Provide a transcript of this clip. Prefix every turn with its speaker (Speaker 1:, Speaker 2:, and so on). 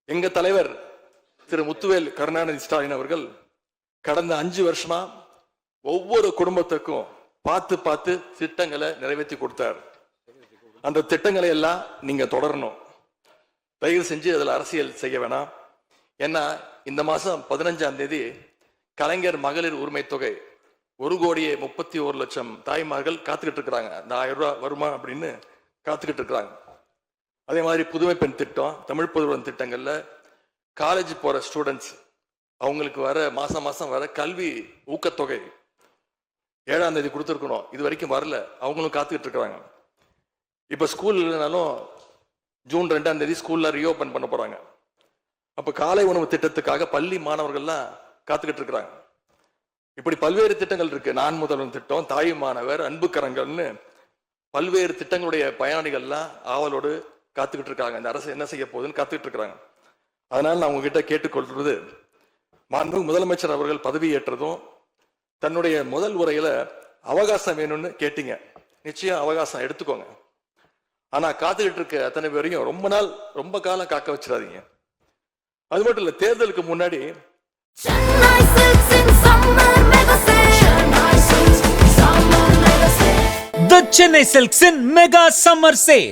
Speaker 1: எங்க தலைவர் திரு முத்துவேல் கருணாநிதி ஸ்டாலின் அவர்கள் கடந்த 5 வருஷமா ஒவ்வொரு குடும்பத்துக்கும் பார்த்து பார்த்து திட்டங்களை நிறைவேற்றி கொடுத்தார். அந்த திட்டங்களை எல்லாம் நீங்க தொடரணும். தயவு செஞ்சு அதில் அரசியல் செய்ய வேணாம். ஏன்னா இந்த மாசம் 15ஆம் தேதி கலைஞர் மகளிர் உரிமை தொகை 1,31,00,000 தாய்மார்கள் காத்துக்கிட்டு இருக்கிறாங்க. அந்த 1000 ரூபாய் வருமா அப்படின்னு காத்துக்கிட்டு இருக்கிறாங்க. அதே மாதிரி புதுமை பெண் திட்டம், தமிழ் புதுவன் திட்டங்கள்ல காலேஜ் போற ஸ்டூடெண்ட்ஸ் அவங்களுக்கு வர மாசம் மாசம் வர கல்வி ஊக்கத்தொகை 7ஆம் தேதி கொடுத்துருக்கணும். இது வரைக்கும் வரல. அவங்களும் காத்துக்கிட்டு இருக்கிறாங்க. இப்ப ஸ்கூல் இல்லைனாலும் ஜூன் 2ஆம் தேதி ஸ்கூல்ல ரீஓபன் பண்ண போறாங்க. அப்ப காலை உணவு திட்டத்துக்காக பள்ளி மாணவர்கள்லாம் காத்துக்கிட்டு இருக்கிறாங்க. இப்படி பல்வேறு திட்டங்கள் இருக்கு. நான் முதல்வன் திட்டம், தாய் மாணவர், அன்பு கரங்கள்னு பல்வேறு திட்டங்களுடைய பயனாளிகள்லாம் ஆவலோடு காத்துக்கிட்டு இருக்காங்க. இந்த அரசு என்ன செய்ய போகுதுன்னு காத்துக்கிட்டு இருக்கிறாங்க. அதனால நான் உங்ககிட்ட கேட்டுக்கொள்றது, மாண்புமிகு முதலமைச்சர் அவர்கள் பதவியேற்றதும் தன்னுடைய முதல் உரையில அவகாசம் வேணும்னு கேட்டீங்க. நிச்சயம் அவகாசம் எடுத்துக்கோங்க. ஆனா காத்துக்கிட்டு இருக்க அத்தனை பேரையும் ரொம்ப காலம் காக்க வச்சிடாதீங்க. அது மட்டும் இல்ல, தேர்தலுக்கு முன்னாடி
Speaker 2: The Chennai Silks in Mega Summer Sale.